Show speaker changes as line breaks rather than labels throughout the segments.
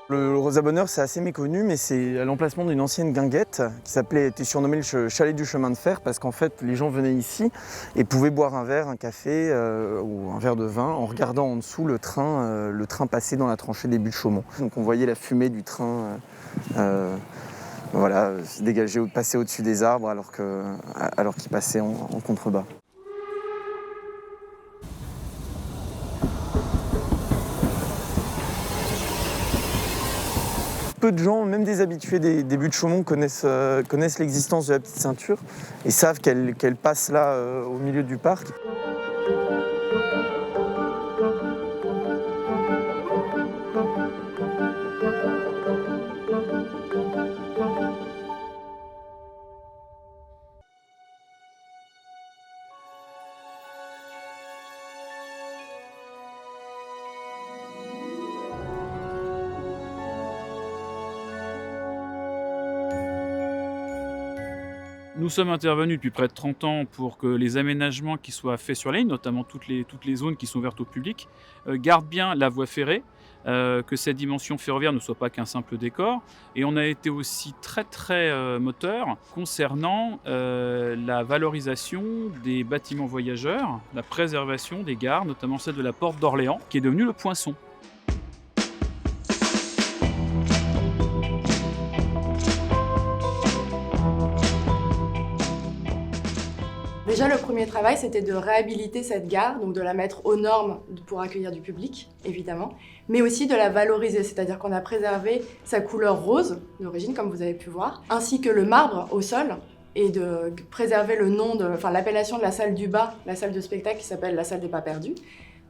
Le Rosa Bonheur, c'est assez méconnu, mais c'est à l'emplacement d'une ancienne guinguette qui était surnommée le chalet du chemin de fer, parce qu'en fait, les gens venaient ici et pouvaient boire un verre, un café ou un verre de vin en regardant en dessous le train passer dans la tranchée des buttes de Chaumont. Donc on voyait la fumée du train se dégager, passer au-dessus des arbres alors qu'il passait en contrebas. Peu de gens, même des habitués des buttes de Chaumont, connaissent l'existence de la petite ceinture et savent qu'elle passe là au milieu du parc.
Nous sommes intervenus depuis près de 30 ans pour que les aménagements qui soient faits sur la ligne, notamment toutes les zones qui sont ouvertes au public, gardent bien la voie ferrée, que cette dimension ferroviaire ne soit pas qu'un simple décor. Et on a été aussi très moteur concernant la valorisation des bâtiments voyageurs, la préservation des gares, notamment celle de la Porte d'Orléans, qui est devenue le Poinçon.
Déjà, le premier travail, c'était de réhabiliter cette gare, donc de la mettre aux normes pour accueillir du public, évidemment, mais aussi de la valoriser, c'est-à-dire qu'on a préservé sa couleur rose d'origine, comme vous avez pu voir, ainsi que le marbre au sol, et de préserver l'appellation de la salle du bas, la salle de spectacle qui s'appelle la salle des pas perdus,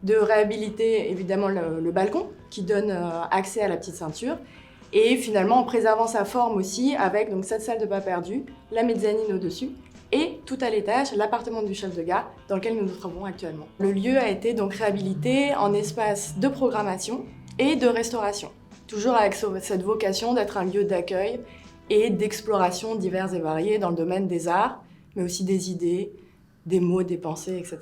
de réhabiliter évidemment le balcon qui donne accès à la petite ceinture, et finalement en préservant sa forme aussi avec donc, cette salle de pas perdus, la mezzanine au-dessus, et tout à l'étage, l'appartement du chef de gare dans lequel nous nous trouvons actuellement. Le lieu a été donc réhabilité en espace de programmation et de restauration, toujours avec cette vocation d'être un lieu d'accueil et d'exploration diverses et variées dans le domaine des arts, mais aussi des idées, des mots, des pensées, etc.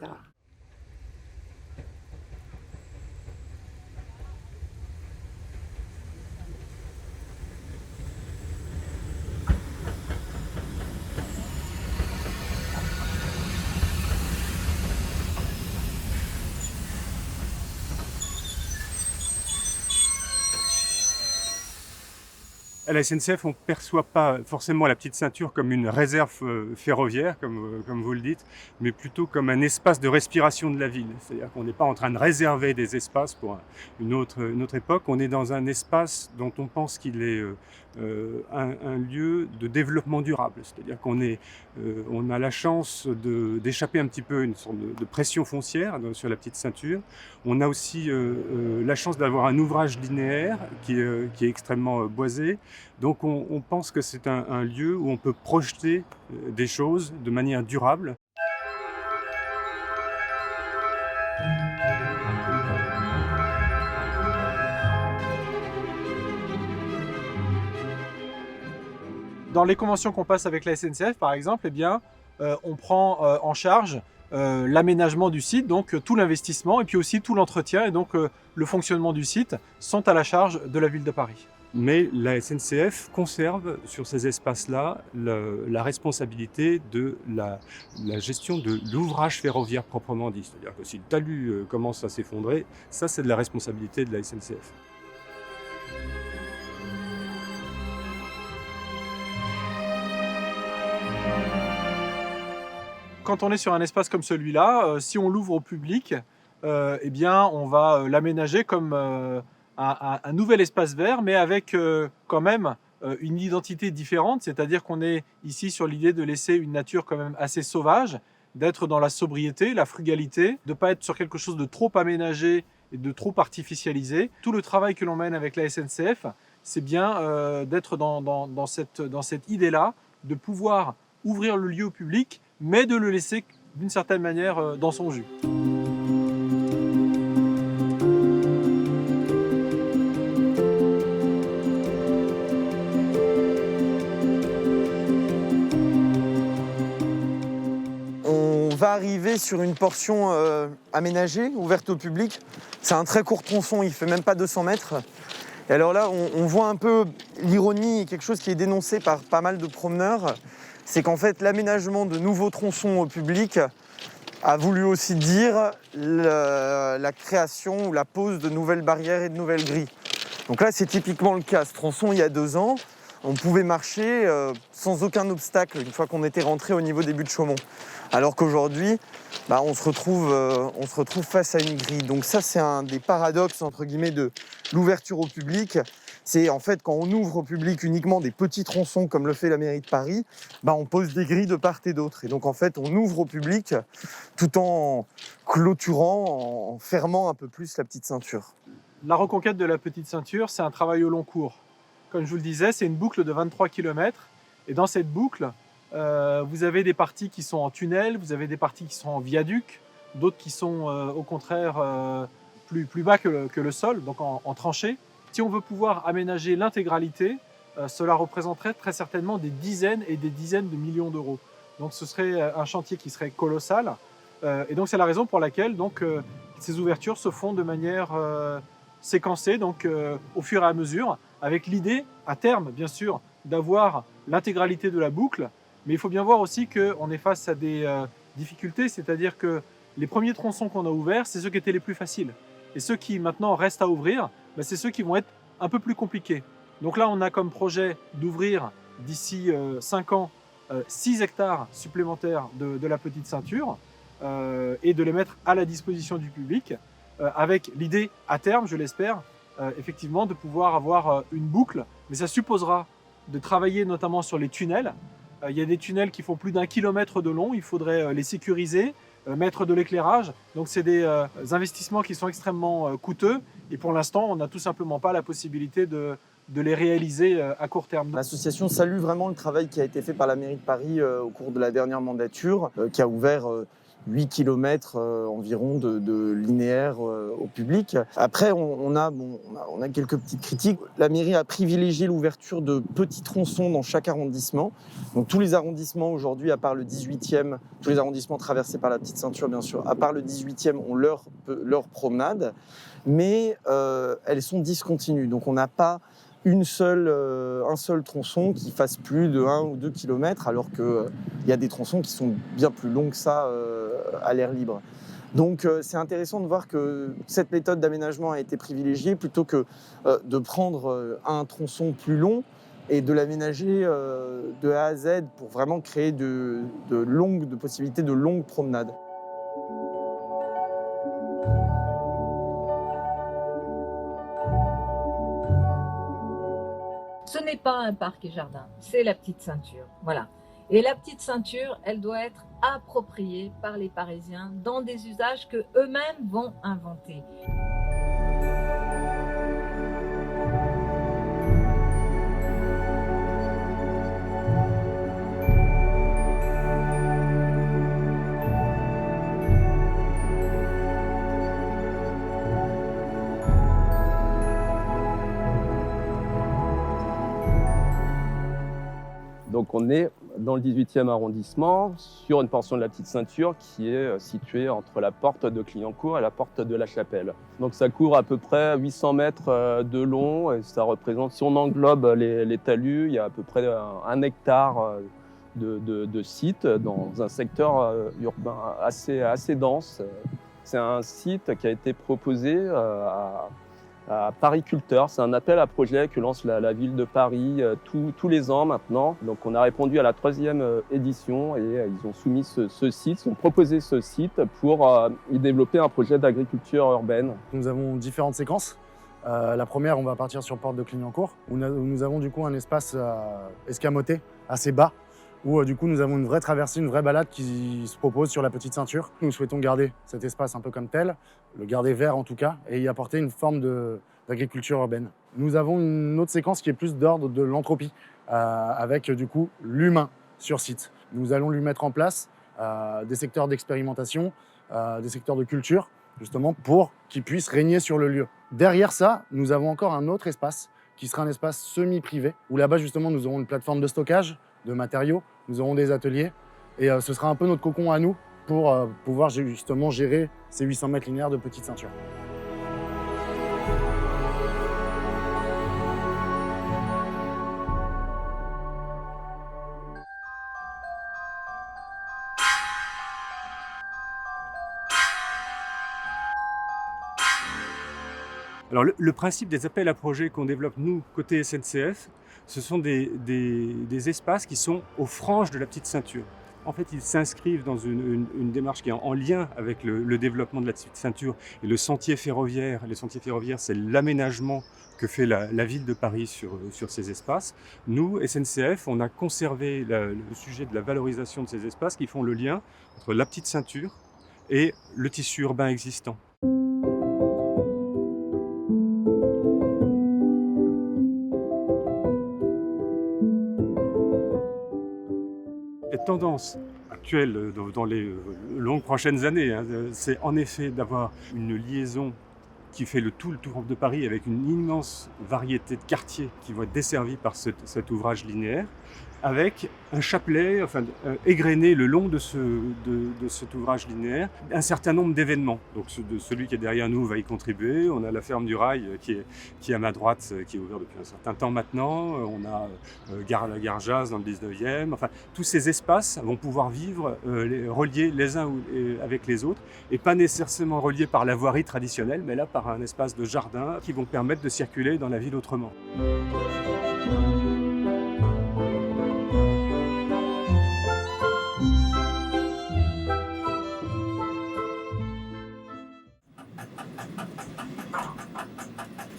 À la SNCF, on ne perçoit pas forcément la petite ceinture comme une réserve ferroviaire, comme vous le dites, mais plutôt comme un espace de respiration de la ville. C'est-à-dire qu'on n'est pas en train de réserver des espaces pour une autre époque. On est dans un espace dont on pense qu'il est un lieu de développement durable. C'est-à-dire on a la chance d'échapper un petit peu à une sorte de pression foncière sur la petite ceinture. On a aussi la chance d'avoir un ouvrage linéaire qui est extrêmement boisé. Donc on pense que c'est un lieu où on peut projeter des choses de manière durable.
Dans les conventions qu'on passe avec la SNCF, par exemple, on prend en charge l'aménagement du site, donc tout l'investissement et puis aussi tout l'entretien et donc le fonctionnement du site sont à la charge de la ville de Paris.
Mais la SNCF conserve sur ces espaces-là la responsabilité de la gestion de l'ouvrage ferroviaire proprement dit. C'est-à-dire que si le talus commence à s'effondrer, ça c'est de la responsabilité de la SNCF.
Quand on est sur un espace comme celui-là, si on l'ouvre au public, on va l'aménager comme un nouvel espace vert, mais avec quand même une identité différente, c'est-à-dire qu'on est ici sur l'idée de laisser une nature quand même assez sauvage, d'être dans la sobriété, la frugalité, de ne pas être sur quelque chose de trop aménagé et de trop artificialisé. Tout le travail que l'on mène avec la SNCF, c'est bien d'être dans cette idée-là, de pouvoir ouvrir le lieu au public, mais de le laisser d'une certaine manière dans son jus.
On va arriver sur une portion aménagée, ouverte au public. C'est un très court tronçon, il ne fait même pas 200 mètres. Et alors là, on voit un peu l'ironie et quelque chose qui est dénoncé par pas mal de promeneurs, c'est qu'en fait, l'aménagement de nouveaux tronçons au public a voulu aussi dire la création ou la pose de nouvelles barrières et de nouvelles grilles. Donc là, c'est typiquement le cas. Ce tronçon, il y a 2 ans, on pouvait marcher sans aucun obstacle une fois qu'on était rentré au niveau des Buttes-Chaumont. Alors qu'aujourd'hui, on se retrouve face à une grille. Donc ça, c'est un des paradoxes, entre guillemets, de l'ouverture au public. C'est en fait quand on ouvre au public uniquement des petits tronçons comme le fait la mairie de Paris, on pose des grilles de part et d'autre. Et donc en fait, on ouvre au public tout en clôturant, en fermant un peu plus la petite ceinture.
La reconquête de la petite ceinture, c'est un travail au long cours. Comme je vous le disais, c'est une boucle de 23 km. Et dans cette boucle, vous avez des parties qui sont en tunnel, vous avez des parties qui sont en viaduc, d'autres qui sont au contraire plus bas que le sol, donc en tranchée. Si on veut pouvoir aménager l'intégralité, cela représenterait très certainement des dizaines et des dizaines de millions d'euros. Donc ce serait un chantier qui serait colossal. Et donc c'est la raison pour laquelle ces ouvertures se font de manière séquencée, donc au fur et à mesure, avec l'idée, à terme bien sûr, d'avoir l'intégralité de la boucle. Mais il faut bien voir aussi qu'on est face à des difficultés, c'est-à-dire que les premiers tronçons qu'on a ouverts, c'est ceux qui étaient les plus faciles. Et ceux qui maintenant restent à ouvrir, c'est ceux qui vont être un peu plus compliqués. Donc là, on a comme projet d'ouvrir d'ici 5 ans 6 hectares supplémentaires de la petite ceinture et de les mettre à la disposition du public avec l'idée à terme, je l'espère, effectivement de pouvoir avoir une boucle. Mais ça supposera de travailler notamment sur les tunnels. Il y a des tunnels qui font plus d'1 kilomètre de long, il faudrait les sécuriser, mettre de l'éclairage. Donc c'est des investissements qui sont extrêmement coûteux et pour l'instant on n'a tout simplement pas la possibilité de les réaliser à court terme.
L'association salue vraiment le travail qui a été fait par la mairie de Paris au cours de la dernière mandature, qui a ouvert 8 km environ de linéaire au public. Après, on a quelques petites critiques. La mairie a privilégié l'ouverture de petits tronçons dans chaque arrondissement. Donc tous les arrondissements aujourd'hui, à part le 18e, tous les arrondissements traversés par la petite ceinture bien sûr, à part le 18e, ont leur promenade, mais elles sont discontinues. Donc on n'a pas un seul tronçon qui fasse plus de 1 ou 2 km, alors qu'il y a des tronçons qui sont bien plus longs que ça à l'air libre. Donc c'est intéressant de voir que cette méthode d'aménagement a été privilégiée plutôt que de prendre un tronçon plus long et de l'aménager de A à Z pour vraiment créer de possibilités de longues promenades.
Ce n'est pas un parc et jardin, c'est la petite ceinture. Voilà. Et la petite ceinture, elle doit être appropriée par les Parisiens dans des usages que eux-mêmes vont inventer.
Donc on est dans le 18e arrondissement, sur une portion de la petite ceinture qui est située entre la porte de Clignancourt et la porte de la Chapelle. Donc ça court à peu près 800 mètres de long et ça représente, si on englobe les talus, il y a à peu près 1 hectare de site dans un secteur urbain assez dense. C'est un site qui a été proposé à Pariculteurs. C'est un appel à projet que lance la ville de Paris tous les ans maintenant. Donc on a répondu à la 3e édition et ils ont soumis ce site, ils ont proposé ce site pour y développer un projet d'agriculture urbaine.
Nous avons différentes séquences. La première, on va partir sur Porte de Clignancourt, où nous avons du coup un espace escamoté, assez bas, où du coup nous avons une vraie traversée, une vraie balade qui se propose sur la petite ceinture. Nous souhaitons garder cet espace un peu comme tel, le garder vert en tout cas, et y apporter une forme d'agriculture urbaine. Nous avons une autre séquence qui est plus d'ordre de l'entropie, avec du coup l'humain sur site. Nous allons lui mettre en place des secteurs d'expérimentation, des secteurs de culture, justement pour qu'il puisse régner sur le lieu. Derrière ça, nous avons encore un autre espace qui sera un espace semi-privé, où là-bas justement nous aurons une plateforme de stockage de matériaux, nous aurons des ateliers, et ce sera un peu notre cocon à nous pour pouvoir justement gérer ces 800 mètres linéaires de petite ceinture.
Alors le principe des appels à projets qu'on développe nous, côté SNCF, ce sont des espaces qui sont aux franges de la petite ceinture. En fait, ils s'inscrivent dans une démarche qui est en lien avec le développement de la petite ceinture et le sentier ferroviaire. Les sentiers ferroviaires, c'est l'aménagement que fait la ville de Paris sur ces espaces. Nous, SNCF, on a conservé le sujet de la valorisation de ces espaces qui font le lien entre la petite ceinture et le tissu urbain existant. Les tendances actuelles dans les longues prochaines années, c'est en effet d'avoir une liaison qui fait le tour de Paris avec une immense variété de quartiers qui vont être desservis par cet ouvrage linéaire, avec un chapelet égrené le long de cet ouvrage linéaire, un certain nombre d'événements. Donc celui qui est derrière nous va y contribuer. On a la ferme du Rail qui est à ma droite, qui est ouverte depuis un certain temps maintenant. On a la gare Jazz dans le 19e. Enfin, tous ces espaces vont pouvoir vivre reliés les uns avec les autres et pas nécessairement reliés par la voirie traditionnelle, mais là par un espace de jardin qui vont permettre de circuler dans la ville autrement.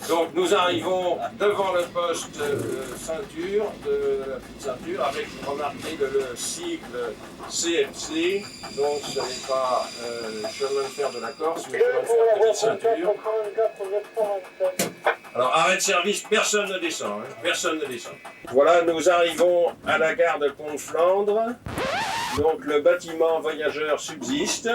Donc nous arrivons devant le poste ceinture, de la petite ceinture, avec, remarquez, le sigle CFC, donc ce n'est pas chemin de fer de la Corse, mais chemin de fer petite ceinture. Alors arrêt de service, personne ne descend, personne ne descend. Voilà, nous arrivons à la gare de Pont-de-Flandre, donc le bâtiment voyageurs subsiste.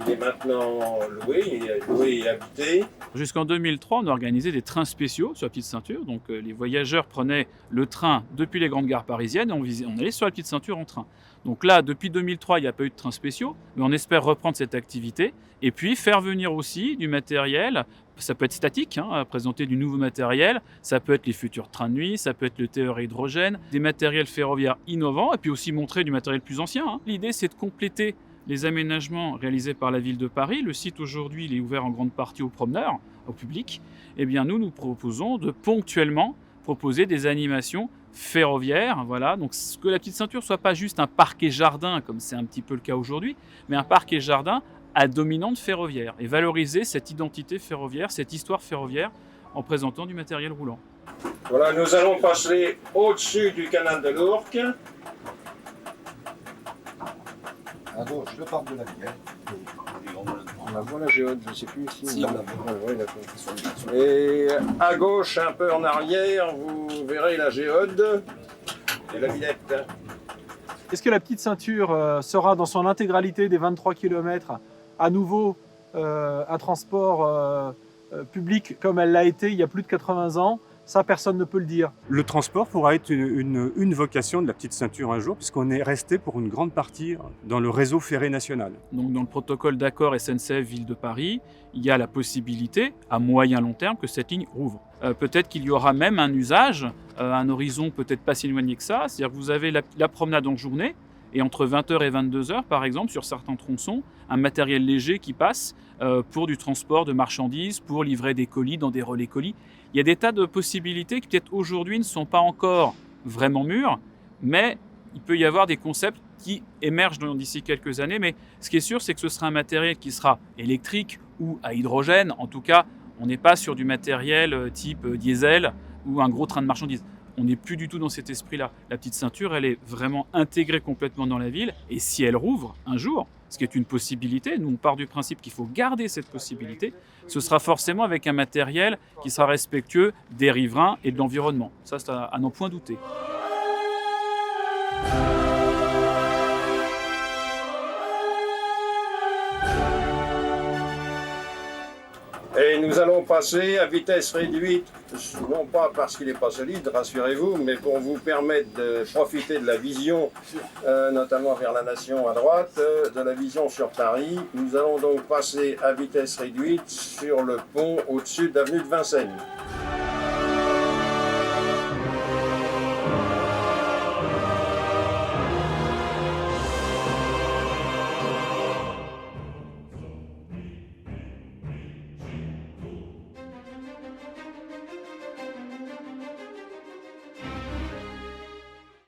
Il est maintenant loué, et habité.
Jusqu'en 2003, on a organisé des trains spéciaux sur la petite ceinture. Donc les voyageurs prenaient le train depuis les grandes gares parisiennes et on allait sur la petite ceinture en train. Donc là, depuis 2003, il n'y a pas eu de trains spéciaux, mais on espère reprendre cette activité et puis faire venir aussi du matériel. Ça peut être statique, présenter du nouveau matériel, ça peut être les futurs trains de nuit, ça peut être le TER hydrogène, des matériels ferroviaires innovants et puis aussi montrer du matériel plus ancien. L'idée, c'est de compléter les aménagements réalisés par la ville de Paris. Le site aujourd'hui, il est ouvert en grande partie aux promeneurs, au public. Eh bien, nous proposons de ponctuellement proposer des animations ferroviaires. Voilà. Donc, que la petite ceinture soit pas juste un parquet jardin, comme c'est un petit peu le cas aujourd'hui, mais un parquet jardin à dominante ferroviaire et valoriser cette identité ferroviaire, cette histoire ferroviaire en présentant du matériel roulant.
Voilà, nous allons passer au-dessus du canal de l'Ourcq.
À gauche, le parc de la Vienne.
On la voit la géode, je ne sais plus si on la voit. Oui, d'accord. Et à gauche, un peu en arrière, vous verrez la géode et la Villette.
Est-ce que la petite ceinture sera dans son intégralité des 23 km à nouveau un transport public comme elle l'a été il y a plus de 80 ans? Ça, personne ne peut le dire.
Le transport pourra être une vocation de la petite ceinture un jour, puisqu'on est resté pour une grande partie dans le réseau ferré national.
Donc, dans le protocole d'accord SNCF Ville de Paris, il y a la possibilité, à moyen long terme, que cette ligne rouvre. Peut-être qu'il y aura même un usage, un horizon peut-être pas si éloigné que ça, c'est-à-dire que vous avez la promenade en journée, et entre 20h et 22h, par exemple, sur certains tronçons, un matériel léger qui passe pour du transport de marchandises, pour livrer des colis dans des relais colis. Il y a des tas de possibilités qui peut-être aujourd'hui ne sont pas encore vraiment mûres, mais il peut y avoir des concepts qui émergent d'ici quelques années. Mais ce qui est sûr, c'est que ce sera un matériel qui sera électrique ou à hydrogène. En tout cas, on n'est pas sur du matériel type diesel ou un gros train de marchandises. On n'est plus du tout dans cet esprit-là. La petite ceinture, elle est vraiment intégrée complètement dans la ville. Et si elle rouvre un jour, ce qui est une possibilité, nous on part du principe qu'il faut garder cette possibilité, ce sera forcément avec un matériel qui sera respectueux des riverains et de l'environnement. Ça, c'est à n'en point douter.
Et nous allons passer à vitesse réduite, non pas parce qu'il n'est pas solide, rassurez-vous, mais pour vous permettre de profiter de la vision, notamment vers la Nation à droite, de la vision sur Paris. Nous allons donc passer à vitesse réduite sur le pont au-dessus de l'avenue de Vincennes.